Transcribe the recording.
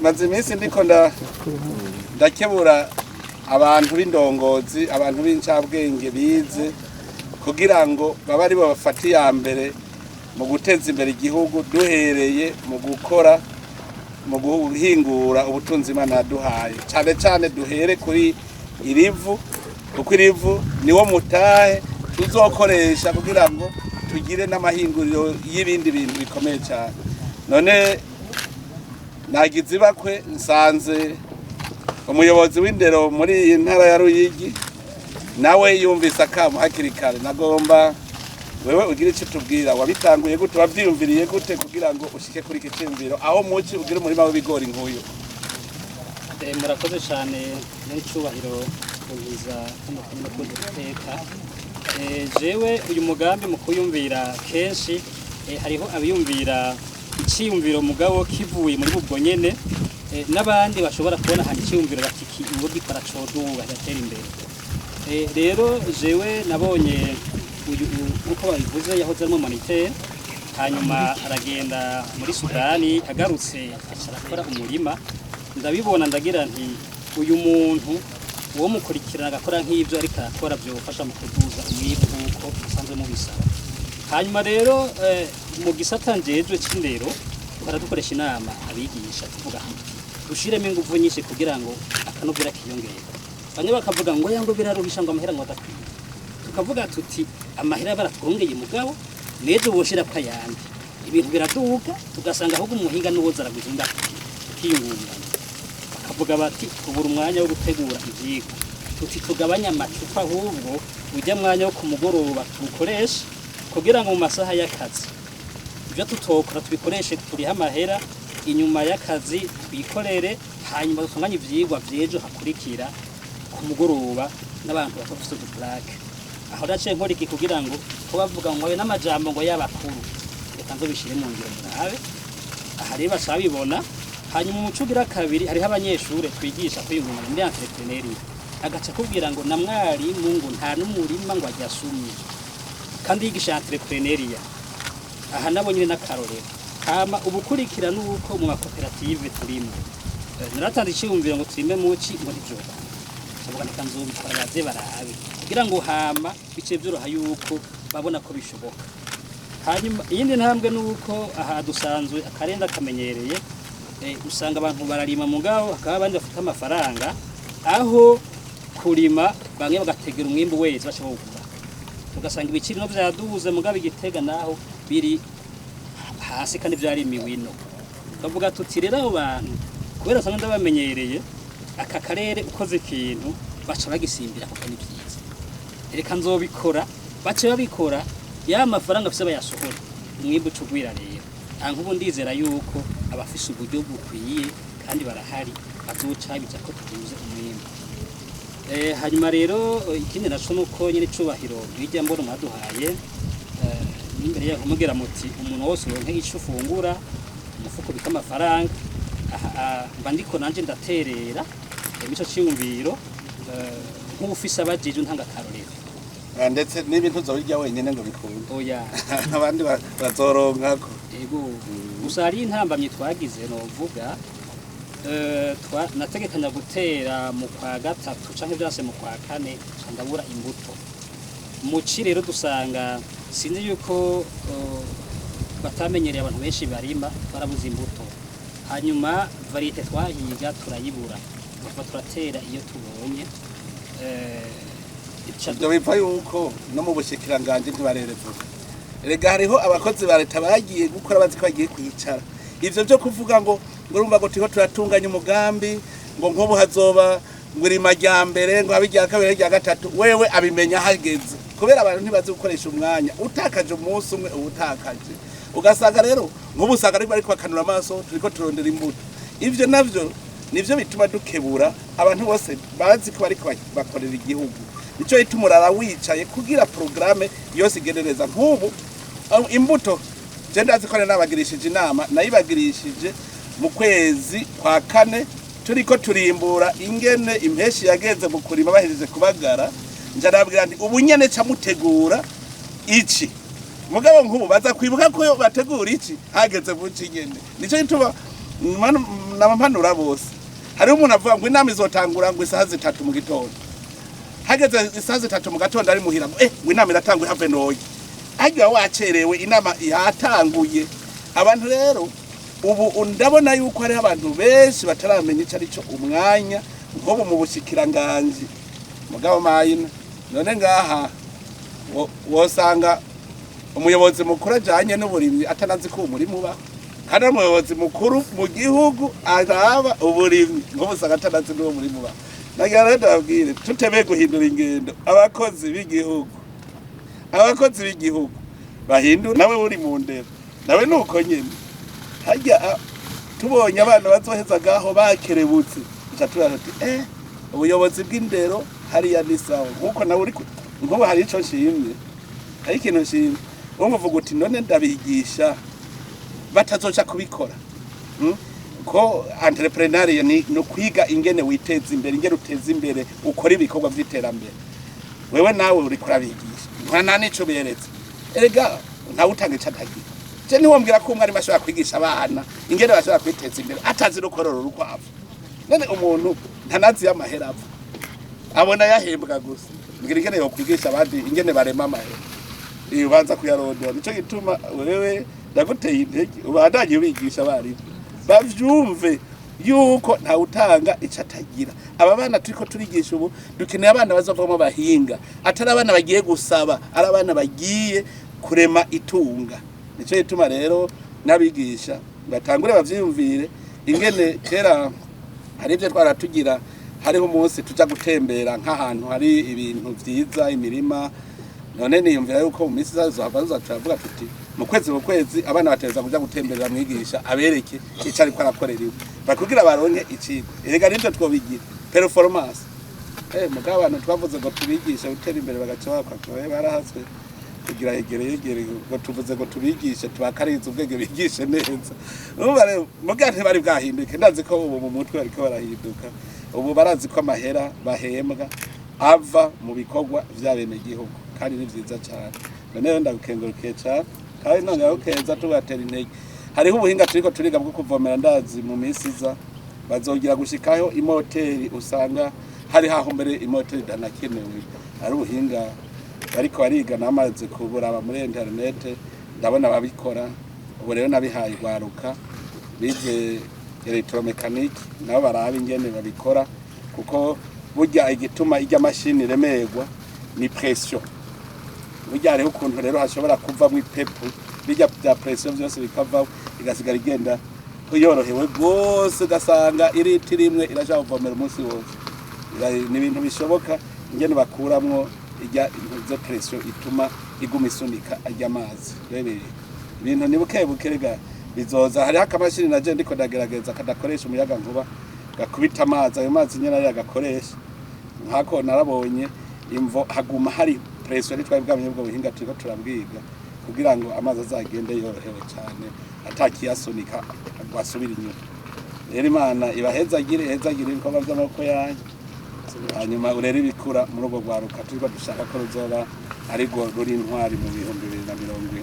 maze iminsi ndiko ndakebura abantu b'indongozi, abantu b'incabwenge bize kugira ngo baba ari bo bafata iya mbere mu guteza imbere igihugu duhereye mu gukora mu guhingura ubutunzi Imana yaduhaye. Cyane cyane duhere kuri irivu, kuko irivu niwo mutahe tuzokoresha kugira ngo tugire n'amahinguriro y'ibindi bintu bikomeye cyane. None nagize ibakwe nsanze umuyobozi w'indero muri iyi ntara ya Ruyigi nawe yumvise akamu hakiri kare. Nagomba wewe ugira icyo tubwira, wabitanguye gute, wabyiyumviriye gute kugira ngo ushike kuri iki cyumviro aho muci ugira umurima w'ibigori nk'uyu? Murakoze cyane n'icyubahiro kubiza no kuduteka. Jewe uyu mugambi mu kuyumvira kenshi hariho abiyumvira icyumviro mugabo kivuye muri bubwo nyene, n'abandi bashobora kubona handi icyumviro batiki ngo gikora coduga gatera imbere. Rero jewe nabonye uyu uko babivuze yahoze mu moniteur, hanyuma aragenda muri Sudani, agarutse acarakora umurima. Ndabibona ndagira nti uyu muntu uwo mukurikirana agakora nk'ibyo ariko arakora byofasha mu kuduza umwimbu uko usanzwe mubisaba. Hanyuma rero mu gisata njejwe cy'indero baradukoresha inama abigisha tuvuga dushiremo ingufu nyinshi kugira ngo akanobera kiyongere. Bamwe bakavuga ngo yango biraruhisha ngo amahera ngo adakwiye, tukavuga tuti amahera baratwongeye mugabo nejo boshira kwa yandi ibintu biraduka, tugasanga ahubwo umuhinga n'uwoza araguzinda kiyungumba. Bakavuga bati kubura umwanya wo gutegura ivyigwa, tuti tugabanya amacupa ahubwo ujya mwanya wo kumugoroba tukoresha kugira ngo mu masaha y'akazi ibyo tutokora tubikoreshe turiha amahera, inyuma y'akazi twikorere, hanyuma dutunganye ivyigwa vyejo hakurikira ku mugoroba n'abantu batafite uduplaque. Aho dace nkora iki kugira ngo ko bavuga ngo we n'amajambo ngo y'abakuru reka nzo bishire mu ngiro murabe. Aha rero basabibona. Hanyuma umucugira kabiri hariho abanyeshure twigisha kwiyungura muri entrepreneuria, agaca kubwira ngo na mwarimu ngo nta n'umurima ngo ajyasumye kandi yigisha entrepreneuria. Aha nabo nyine n'akarorero kama ubukurikira nuko mu makoperative turimo. Naratanze icyumviro ngo turime muci ngo nivyo sabuka nikanzobikora baze barabe kugira ngo hama bice byoroha yuko babona ko bishoboka. Hanyuma iyindi ntambwe nuko aha dusanzwe akarenda kamenyereye, usanga abantu bararima mugabo akaba abandi bafite amafaranga, aho kurima bamwe bagategera umwimbu wese bashobora, tugasanga ibiciro no byaduze mugabo igitega naho biri hasi kandi byari imiwino. Bavuga tuti rero abo bantu kubera usanga ndabamenyereye aka karere ukoze ikintu baca bagisimbira kuko ni byiza, reka nzobikora. Bace babikora ya mafaranga afise bayasohora umwimbu cugwira rero. Nk'ubu ndizera yuko abafise uburyo bukwiye kandi barahari bazoca biza ko tuduze umwimbu. Hanyuma rero ikindi naco nuko nyine cubahiro bijya mbona mwaduhaye imbere yaho mugira muti umuntu wose uronke ico ufungura umufuko bika amafaranga. Mba ndiko nanje ndaterera imico cyumviro nk'ufise abajeje ntanga karorero, ndetse n'ibintu uzobirya wenyene ngo bikunde oya abandi bazoronkako. Ego gusa ari intambamye twagize novuga, nategekanya gutera mu kwa gatatu canke byase mu kwa kane ndabura imbuto. Muci rero dusanga sinzi yuko batamenyereye abantu benshi barima barabuze imbuto. Hanyuma variete twahiga turayibura turatera iyo tubonye. Ibyo biva yuko no mu bushikiranganje ntibarereza. Erega hariho abakozi ba leta bagiye gukora bazi ko bagiye kwicara. Ivyo byo kuvuga ngo urumva ngo tiko turatunganya umugambi ngo nkobu hazoba ngurima rya mbere ngo abijya kabiri rya gatatu, wewe abimenya hageze kubera abantu ntibazi gukoresha umwanya, utakaje umunsi umwe ubutakaje. Ugasanga rero nk'ubusanga ariko bakanura amaso turiko turondera imbuto. Ivyo navyo nivyo bituma dukebura abantu bose bazi ko bariko bakorera igihugu. Nico ituma urara wicaye kugira programme yose igendereza. Nk'ubu imbuto je ndazikorera n'abagirishije inama, nayibagirishije mu kwezi kwa kane turiko turimbura ingene impeshi yageze mu kurima bahejeje kubagara. Njarabwira ndi ubu nyene ca mutegura iki mugabo nk'ubu baza kwibuka ko bategura iki hageze buci nyene. Nico gituma n'abampanura bose hari umuntu avuga ngo inama izotangura ngo isaha 3 mu gitondo hageze isaha 3 mu gatondo ari muhira ngo ngo inama iratangura have noye ajya wacerewe inama yatanguye abantu rero ubu ndabona yuko hari abantu benshi bataramenya ico ari cyo umwanya nko mu bushikiranganje mugabo mayina none ngaha wosanga umuyobozi mukuru ajanye n'uburimyi atanazi ko umurimo uba kandi umuyobozi mukuru mu gihugu araba uburimyi ngo busanga atanazi n'uwo murimo uba nagira rero ndabwire tutebe guhindura ingendo abakozi b'igihugu bahindura nawe uri mu ndero nawe nuko nyene hajya tubonye abana bazoheza gaho bakerebutse cyatubara ati ubuyobozi bw'indero hariya ni sawa nkuko nawe uri nkuko hari ico nshimye ari ikintu nshimye umuvuga uti none ndabigisha batazoca kubikora ko entrepreneuria ni no kwiga ingene witeza imbere ingene uteza imbere ukora ibikorwa vy'iterambere wewe nawe uri kurabigisha nkana nico beretse erega ntawe utanga icatagira je niwombwira ko umwari mashobora kwigisha abana ingene bashobora kwiteza imbere atazi no korora urukwavu none umuntu ntanazi y'amahera ava abona yahembwa gusa ngira ingene yo kwigisha abandi ingene barema amahera ubanza kuyarondora nico gituma wewe ndaguteye intege ubandanye ubigisha abari bavyumve yuko nta utanga icatagira aba bana turiko turigisha ubu dukeneye abana bazovamo bahinga atari abana bagiye gusaba ari abana bagiye kurema itunga nico gituma rero nabigisha batangure bavyumvire ingene kera hari ivyo twaratugira hariho umunsi tuja gutembera nk'ahantu hari ibintu vyiza imirima none niyumvira yuko mu minsi zazohava turavuga tuti mu kwezi abana bateza kuja gutemberera mwigisha abereke ico ariko arakorera iwe bakugira baronke icigo erega nivyo twobigira performance mugabo abantu twavuze ngo tubigisha gutera imbere bagaca bakwa barahaswe kugira yegere ngo tuvuze ngo tubigishe tubakariza ubwenge bigishe neza urumva rero mugante bari bwahinduke ndazi ko ubu mu mutwe bariko barahinduka ubu barazi ko amahera bahembwa ava mu bikorwa vy'abene gihugu kandi ni vyiza cyane none ndagukengurukiye cyane kandi none aho keza tubatera intege hariho ubuhinga turiko turiga bwo kuvomera ndazi mu minsi iza bazogira gushikaho imoteri usanga hari haho mbere imoteri danakenewe ari ubuhinga ariko bariga namaze kuburaba muri internet ndabona babikora ubu rero nabihaye gwaruka bize electromechanique nabo baraba ingene babikora kuko burya igituma ijya mashini remerwa ni pression burya hariho ukuntu rero hashobora kuva mu ipepu bijya bya pression byose bikava igasigara igenda yorohewe rwose ugasanga iriti rimwe irashaka kuvomera umunsi wose ni ibintu bishoboka ingene bakuramwo ijya intuze pression ituma iguma isunika ajya amazi rero ibintu ni buke rega bizoza hari akamashini naje ndiko ndagerageza kadakoresha umuyaga nkuba gakubita amazi ayo mazi nyene ari agakoresha nkako narabonye imvo haguma hari pression twabwamye ubwo buhinga turiko turabwiga kugira ngo amazi azagende yorohewe cyane atakiyasunika gwasubira inyuma rero Imana ibahezagire ibikorwa by'amaboko yanyu hanyuma urere ibikura muri ubwo gwaruka turiko dushaka ko ruzoba ari rwo ruri intwari mu 2020